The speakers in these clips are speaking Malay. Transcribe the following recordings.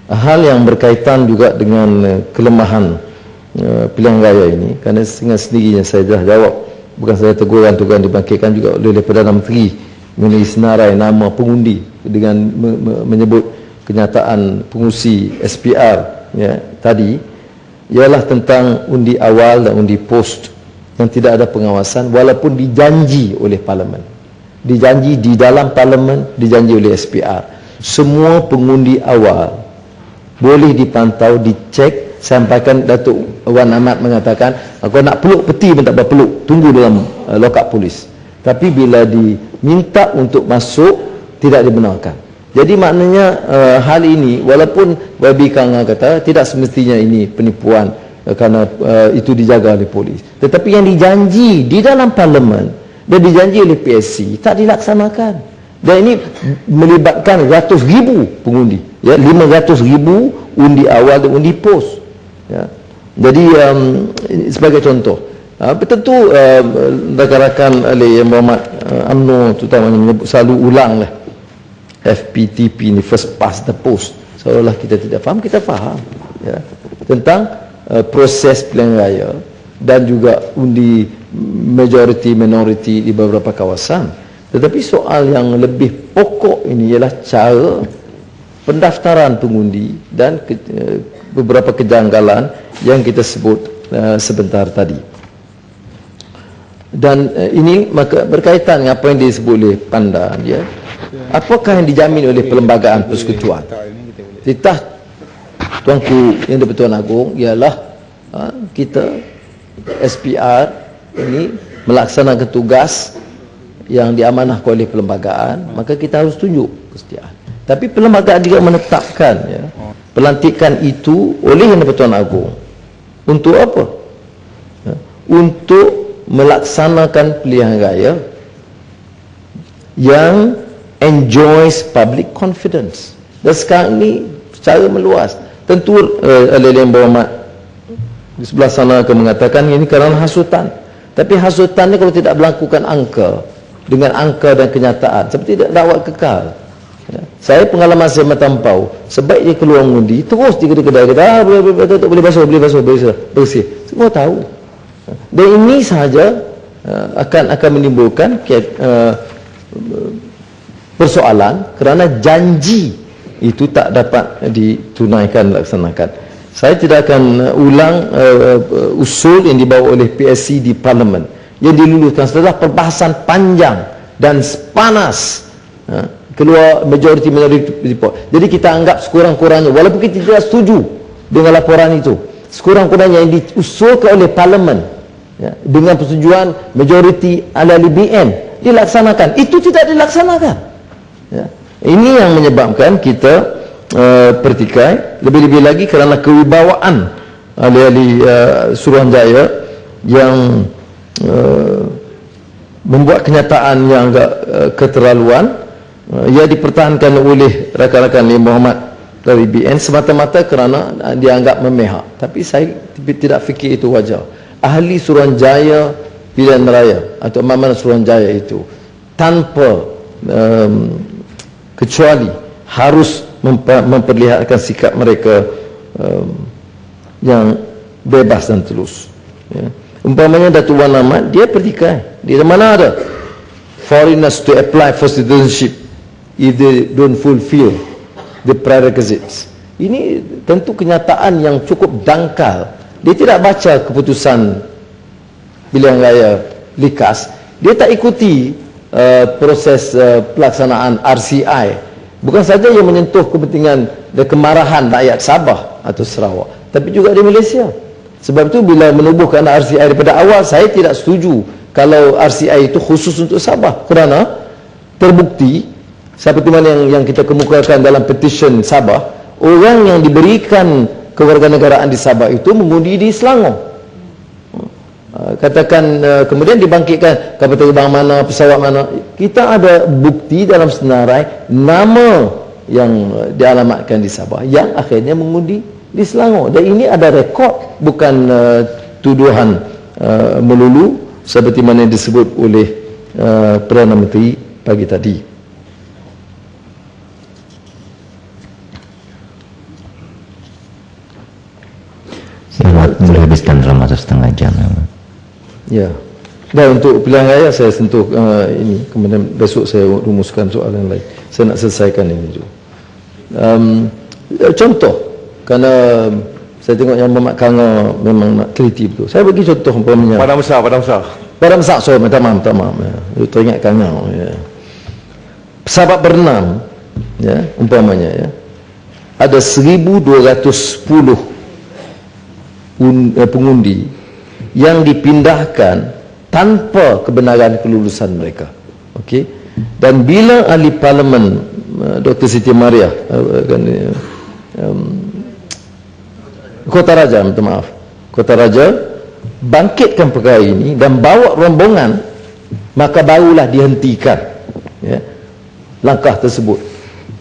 hal yang berkaitan juga dengan kelemahan pilihan raya ini, kerana dengan sendirinya saya dah jawab, bukan saja teguran-teguran dibangkitkan juga oleh Perdana Menteri mengenai senarai nama pengundi dengan menyebut kenyataan pengusi SPR tadi, ialah tentang undi awal dan undi post yang tidak ada pengawasan, walaupun dijanji oleh Parlimen, dijanji di dalam Parlimen, dijanji oleh SPR. Semua pengundi awal boleh dipantau, dicek. Sampaikan Datuk Wan Ahmad mengatakan, aku nak peluk peti pun tak apa peluk, tunggu dalam lokap polis. Tapi bila diminta untuk masuk, tidak dibenarkan. Jadi maknanya hal ini, walaupun Wabi Kanga kata tidak semestinya ini penipuan kerana itu dijaga oleh polis, tetapi yang dijanji di dalam Parlimen dan dijanji oleh PSC tak dilaksanakan. Dan ini melibatkan ratus ribu pengundi, 500,000 undi awal dan undi post. Jadi sebagai contoh, tentu rakan-rakan oleh Muhammad UMNO terutamanya menyebut, selalu ulang lah FPTP ni, first past the post, seolah-olah kita tidak faham. Kita faham tentang proses pilihan raya dan juga undi majority minority di beberapa kawasan. Tetapi soal yang lebih pokok ini ialah cara pendaftaran pengundi dan beberapa kejanggalan yang kita sebut sebentar tadi. Dan ini maka berkaitan dengan apa yang disebut oleh Pandan, apakah yang dijamin oleh Perlembagaan Persekutuan. Titah Tuanku Yang di-Pertuan Agong ialah kita SPR ini melaksanakan tugas yang diamanahkan oleh perlembagaan, maka kita harus tunjuk kesetiaan. Tapi perlembagaan juga menetapkan pelantikan itu oleh Yang di-Pertuan Agong untuk apa? Untuk melaksanakan pilihan raya yang enjoys public confidence. Dan sekarang ini secara meluas, tentu Yang Berhormat di sebelah sana akan mengatakan ini kerana hasutan. Tapi hasutan ni kalau tidak berlakukan angka dengan angka dan kenyataan, seperti dakwat kekal. Saya pengalaman saya matampau, sebaik dia keluar mengundi, terus di kedai-kedai kata, boleh basuh, bersih. Semua tahu. Dan ini sahaja akan menimbulkan persoalan kerana janji itu tak dapat ditunaikan, dilaksanakan. Saya tidak akan ulang usul yang dibawa oleh PSC di Parlimen yang diluluskan setelah perbahasan panjang dan panas, keluar majority minority report. Jadi kita anggap sekurang-kurangnya, walaupun kita tidak setuju dengan laporan itu, sekurang-kurangnya yang diusulkan oleh Parlimen dengan persetujuan majority ahli BN dilaksanakan. Itu tidak dilaksanakan. Ini yang menyebabkan kita pertikai, lebih-lebih lagi kerana kewibawaan ahli-ahli Suruhanjaya yang membuat kenyataan yang agak keterlaluan. Ia dipertahankan oleh rakan-rakan Yang Berhormat dari BN semata-mata kerana dianggap memihak. Tapi saya tidak fikir itu wajar. Ahli Suruhanjaya pilihan raya atau amanah Suruhanjaya itu tanpa kecuali harus memperlihatkan sikap mereka yang bebas dan tulus. Umpamanya Datuk Wan Ahmad, dia pertikai. Di mana ada foreigners to apply for citizenship if they don't fulfill the prerequisites. Ini tentu kenyataan yang cukup dangkal. Dia tidak baca keputusan pilihan raya likas. Dia tak ikuti proses pelaksanaan RCI. Bukan saja yang menyentuh kepentingan dan kemarahan rakyat Sabah atau Sarawak, tapi juga di Malaysia. Sebab itu bila menubuhkan RCI daripada awal, saya tidak setuju kalau RCI itu khusus untuk Sabah, kerana terbukti seperti mana yang kita kemukakan dalam petition Sabah, orang yang diberikan kewarganegaraan di Sabah itu mengundi di Selangor. Katakan kemudian dibangkitkan kapal terbang mana, pesawat mana, kita ada bukti dalam senarai nama yang dialamatkan di Sabah yang akhirnya mengundi di Selangor. Dan ini ada rekod, bukan tuduhan melulu seperti mana disebut oleh Perdana Menteri pagi tadi. dalam masa setengah jam. Ya. Dan untuk pilihan raya saya sentuh ini, kemudian besok saya rumuskan soalan lain. Saya nak selesaikan ini dulu. Contoh, kerana saya tengok yang Muhammad Kanga memang nak teliti betul. Saya bagi contoh umpamanya. Padang besar. Padang besar, so minta maaf. Ya. Teringat Kanga. Ya. Sahabat berenam, ya, umpamanya, ya, ada 1,210 pengundi yang dipindahkan tanpa kebenaran kelulusan mereka. Okey. Dan bila ahli parlimen Dr. Siti Maria Kota Raja, minta maaf, Kota Raja bangkitkan perkara ini dan bawa rombongan, maka barulah dihentikan, ya, langkah tersebut.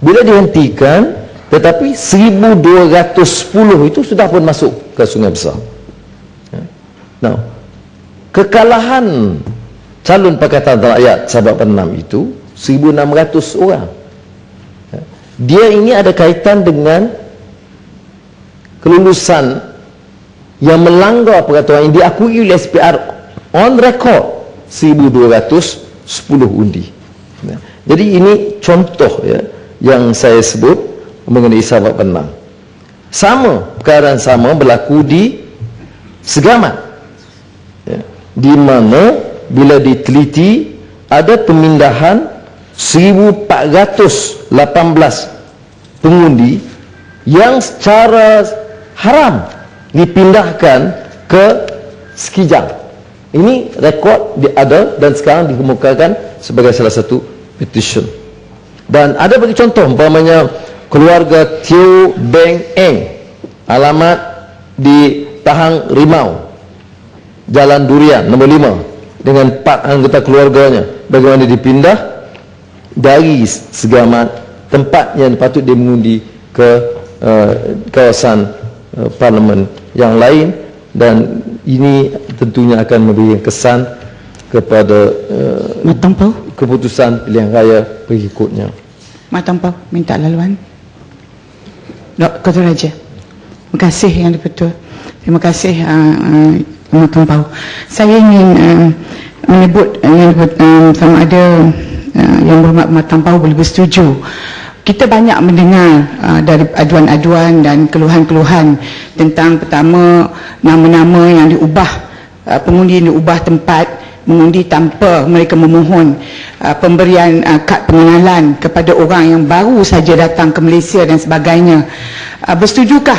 Bila dihentikan, tetapi 1,210 itu sudah pun masuk ke Sungai Besar. Now, kekalahan calon Pakatan Rakyat Sabah Penam itu 1,600 orang. Dia ini ada kaitan dengan kelulusan yang melanggar peraturan yang diakui oleh SPR on record 1,210 undi. Jadi ini contoh, ya, yang saya sebut mengenai Sabah Penam. Perkara sama berlaku di Segamat, ya, di mana bila diteliti ada pemindahan 1,418 pengundi yang secara haram dipindahkan ke Sekijang. Ini rekod ada dan sekarang dikemukakan sebagai salah satu petition. Dan ada bagi contoh, umpamanya keluarga Teo Beng Eng, alamat di Tahang Rimau, Jalan Durian nombor 5, dengan 4 anggota keluarganya, bagaimana dipindah dari Segamat, tempat yang patut dia mengundi, ke kawasan parlimen yang lain. Dan ini tentunya akan memberi kesan kepada keputusan pilihan raya berikutnya. Matampau minta laluan. Kota Raja. Terima kasih Yang di-Pertua. Terima kasih Matampau. Saya ingin menyebut sama ada Yang Berhormat Matampau boleh bersetuju. Kita banyak mendengar dari aduan-aduan dan keluhan-keluhan tentang, pertama, nama-nama yang diubah, pengundi yang diubah tempat mengundi tanpa mereka memohon pemberian kad pengenalan kepada orang yang baru saja datang ke Malaysia dan sebagainya. Bersetujukah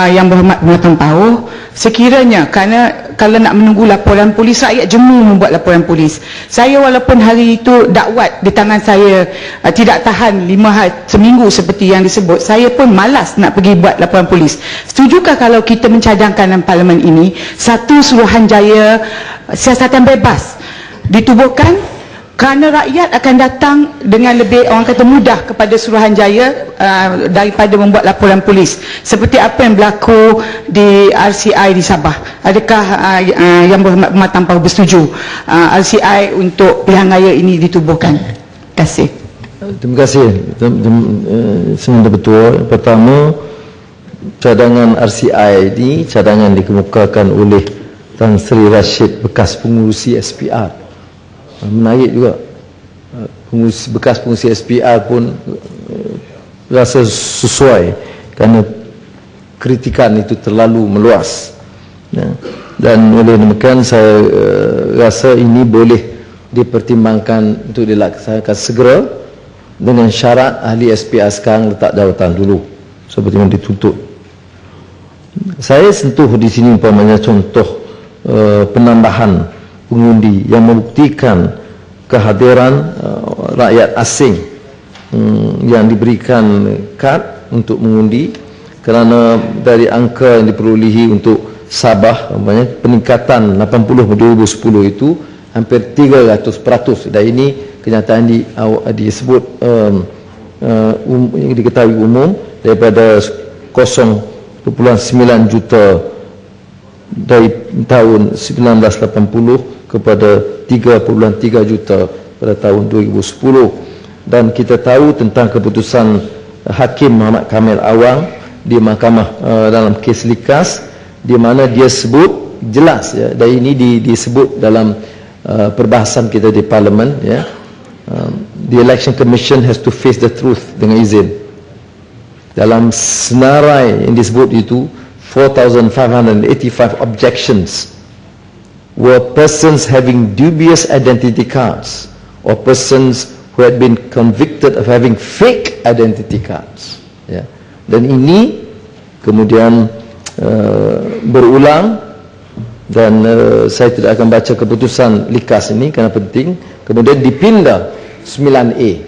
Yang Berhormat Matampau sekiranya, kerana kalau nak menunggu laporan polis, rakyat jemu membuat laporan polis. Saya walaupun hari itu dakwat di tangan saya tidak tahan 5 hari, seminggu seperti yang disebut, saya pun malas nak pergi buat laporan polis. Setujukah kalau kita mencadangkan dalam parlimen ini satu Suruhanjaya siasatan bebas ditubuhkan, kerana rakyat akan datang dengan lebih, orang kata, mudah kepada Suruhanjaya daripada membuat laporan polis, seperti apa yang berlaku di RCI di Sabah. Adakah Yang Berhormat Matampau bersetuju RCI untuk pilihan raya ini ditubuhkan? Terima kasih. Terima kasih. Sebenarnya betul. Pertama, cadangan RCI ini cadangan dikemukakan oleh Tan Sri Rashid, bekas pengurusi SPR. Menarik juga, bekas pengurusi SPR pun rasa sesuai, kerana kritikan itu terlalu meluas, ya. Dan oleh demikian saya rasa ini boleh dipertimbangkan untuk dilaksanakan segera, dengan syarat ahli SPR sekarang letak jawatan dulu seperti yang dituntut. Saya sentuh di sini umpamanya contoh penambahan pengundi yang membuktikan kehadiran rakyat asing yang diberikan kad untuk mengundi, kerana dari angka yang diperolehi untuk Sabah, peningkatan 80 2010 itu hampir 300%. Dan ini kenyataan disebut yang diketahui umum, daripada 0.9 juta dari tahun 1980 kepada 3.3 juta pada tahun 2010. Dan kita tahu tentang keputusan Hakim Muhammad Kamil Awang di mahkamah dalam kes Likas, di mana dia sebut jelas ya, dan ini disebut dalam perbahasan kita di parlimen ya. The Election Commission has to face the truth dengan izin. Dalam senarai yang disebut itu 4,585 objections were persons having dubious identity cards or persons who had been convicted of having fake identity cards ya. Dan ini kemudian berulang, dan saya tidak akan baca keputusan likas ini kerana penting. Kemudian dipindah 9A.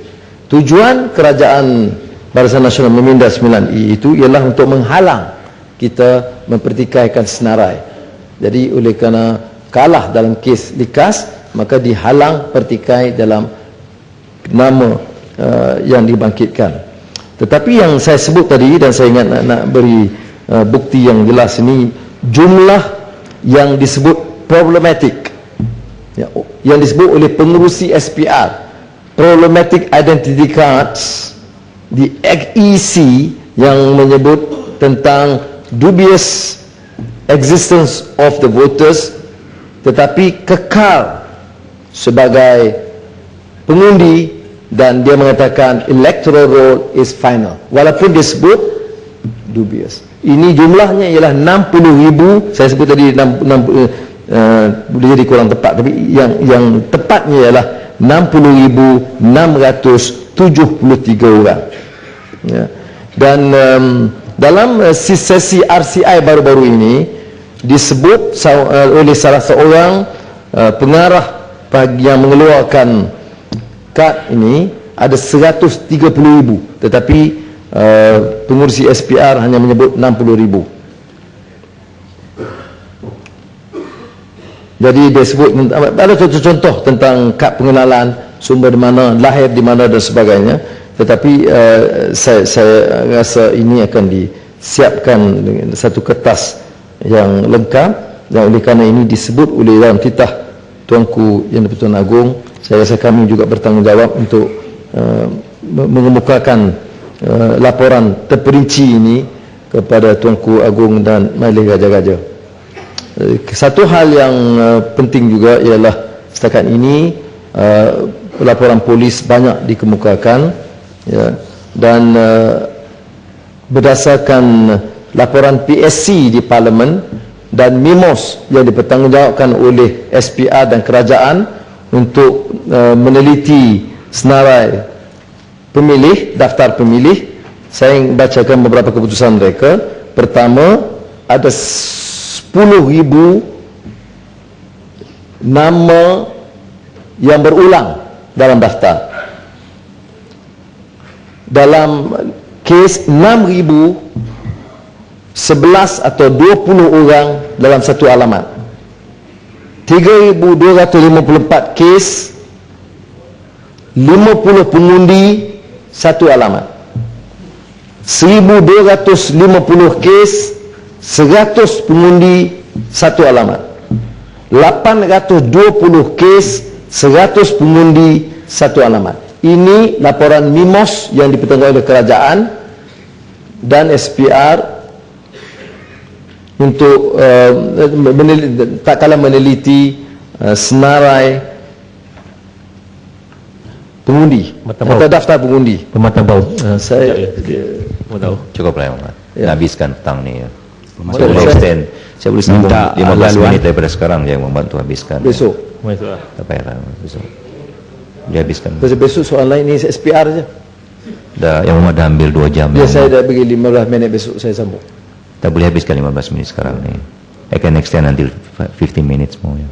Tujuan kerajaan Barisan Nasional memindah 9A itu ialah untuk menghalang kita mempertikaikan senarai. Jadi oleh kerana kalah dalam kes likas, maka dihalang pertikai dalam nama yang dibangkitkan. Tetapi yang saya sebut tadi, dan saya ingat nak beri bukti yang jelas ini, jumlah yang disebut problematic ya, yang disebut oleh pengerusi SPR, problematic identity cards di EC, yang menyebut tentang dubious existence of the voters tetapi kekal sebagai pengundi, dan dia mengatakan electoral roll is final walaupun disebut dubious. Ini jumlahnya ialah 60,000. Saya sebut tadi 60, boleh jadi kurang tepat, tapi yang tepatnya ialah 60,673 orang ya. Dan dalam sesi RCI baru-baru ini disebut oleh salah seorang pengarah yang mengeluarkan kad ini ada 130,000, tetapi pengurusi SPR hanya menyebut 60,000. Jadi dia sebut ada contoh-contoh tentang kad pengenalan, sumber di mana, lahir di mana dan sebagainya. Tetapi saya rasa ini akan disiapkan dengan satu kertas yang lengkap, dan oleh kerana ini disebut oleh dalam titah Tuanku Yang di-Pertuan Agong, saya rasa kami juga bertanggungjawab untuk mengemukakan laporan terperinci ini kepada Tuanku Agong dan Majlis Raja-Raja. Satu hal yang penting juga ialah setakat ini laporan polis banyak dikemukakan ya, dan berdasarkan laporan PSC di Parlimen dan MIMOS yang dipertanggungjawabkan oleh SPR dan kerajaan untuk meneliti senarai pemilih, daftar pemilih, saya ingin bacakan beberapa keputusan mereka. Pertama, ada 10,000 nama yang berulang dalam daftar. Dalam kes 6,000, 11 atau 20 orang dalam satu alamat. 3,254 kes, 50 pengundi satu alamat. 1,250 kes, 100 pengundi satu alamat. 820 kes, 100 pengundi satu alamat. Ini laporan MIMOS yang dipertanggungjawabkan oleh kerajaan dan SPR untuk tak kala meneliti senarai pengundi atau daftar pengundi. Pematang Saya mau tahu. Cukup lah Muhammad. Ya. Habiskan petang ni ya. Boleh, Saya boleh extend. Saya boleh sambung Minta 15 laluan. minit daripada sekarang yang membantu habiskan. besok. Masuk lah. Tak payahlah besok. Dia habiskan. Besok soal lain ni SPR je. Dah yang Muhammad dah ambil 2 jam. Ya, yang saya dah bagi 15 minit, besok saya sambung. tak boleh habiskan 15 minit sekarang ni. I can extend until 15 minutes more ya.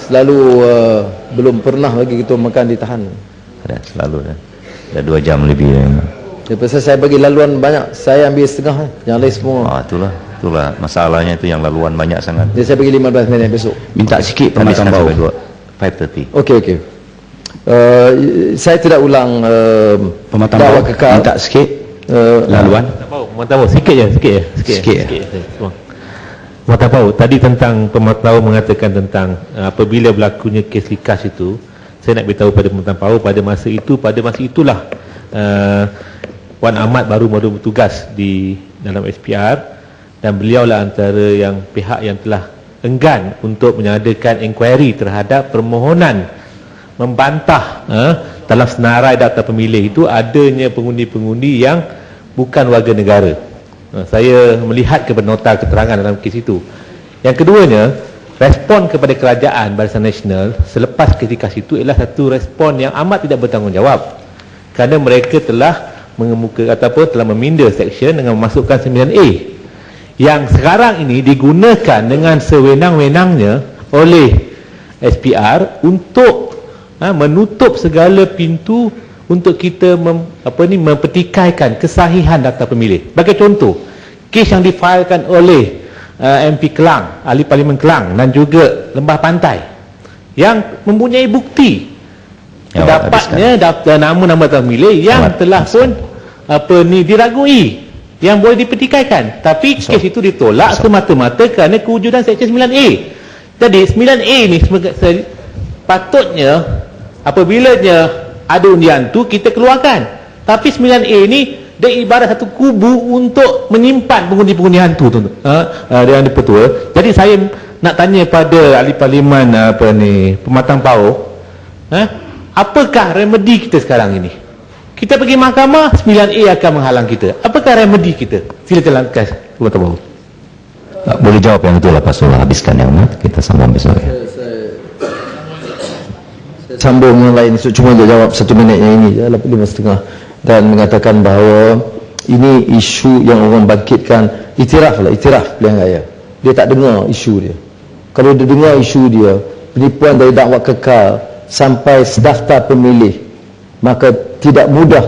Selalu belum pernah lagi kita makan ditahan. Ada selalu dah. Dah 2 jam lebih ya. Lepas saya bagi laluan banyak, saya ambil setengah, yang lain semua. Itulah masalahnya itu yang laluan banyak sangat. Jadi saya bagi 15 minit besok. Minta sikit pematang Habiskan bau. sampai 5:30. Okey. Saya tidak ulang Pematang dakwah bau. kekal. Minta sikit laluan. Pematang bau sikit je. Sikit. Pematang bau tadi tentang pematang bau mengatakan tentang apabila berlakunya kes likas itu, saya nak beritahu pada pematang bau pada masa itulah Wan Ahmad baru bertugas di dalam SPR dan beliaulah antara yang pihak yang telah enggan untuk menyadakan inkuari terhadap permohonan membantah dalam senarai daftar pemilih itu adanya pengundi-pengundi yang bukan warga negara. Saya melihat kepada nota keterangan dalam kes itu. Yang keduanya, respon kepada kerajaan Barisan Nasional selepas ketika itu ialah satu respon yang amat tidak bertanggungjawab, kerana mereka telah mengemuka ataupun telah meminda seksyen dengan memasukkan 9A yang sekarang ini digunakan dengan sewenang-wenangnya oleh SPR untuk menutup segala pintu untuk kita mempertikaikan kesahihan daftar pemilih. Sebagai contoh, kes yang difailkan oleh MP Kelang, Ahli Parlimen Kelang dan juga Lembah Pantai yang mempunyai bukti dapatnya daftar nama-nama daftar pemilih yang telah pun diragui yang boleh dipertikaikan, tapi kes itu ditolak semata-mata kerana kewujudan Seksyen 9A. Jadi 9A ni patutnya apabila ada undian tu kita keluarkan, tapi 9A ni dia ibarat satu kubu untuk menyimpan pengundi-pengundi hantu tu yang dipertua. Jadi saya nak tanya pada ahli parlimen Pematang Pauh, apakah remedi kita sekarang ini? Kita pergi mahkamah, 9A akan menghalang kita. Apakah remedi kita? Sila jalankan Pematang Pauh. Boleh jawab yang itu lepas tu habiskan yang kita sambung besok ya. Sambung yang lain, cuma dia jawab 1 minit yang ini 5.5 dan mengatakan bahawa ini isu yang orang bangkitkan iktiraf pilihan raya. Dia tak dengar isu dia. Kalau dia dengar isu dia, penipuan dari dakwah kekal sampai daftar pemilih, maka tidak mudah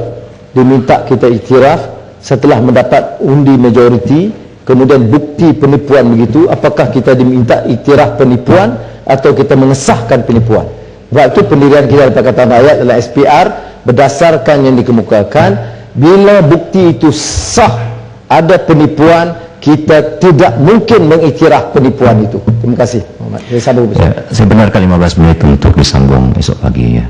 diminta kita iktiraf setelah mendapat undi majoriti, kemudian bukti penipuan begitu, apakah kita diminta iktiraf penipuan atau kita mengesahkan penipuan. Sebab itu pendirian kita di Pakatan Rakyat adalah SPR berdasarkan yang dikemukakan. Bila bukti itu sah ada penipuan, kita tidak mungkin mengiktiraf penipuan itu. Terima kasih. Saya sambung besok. Saya benarkan 15 menit untuk disambung esok pagi ya.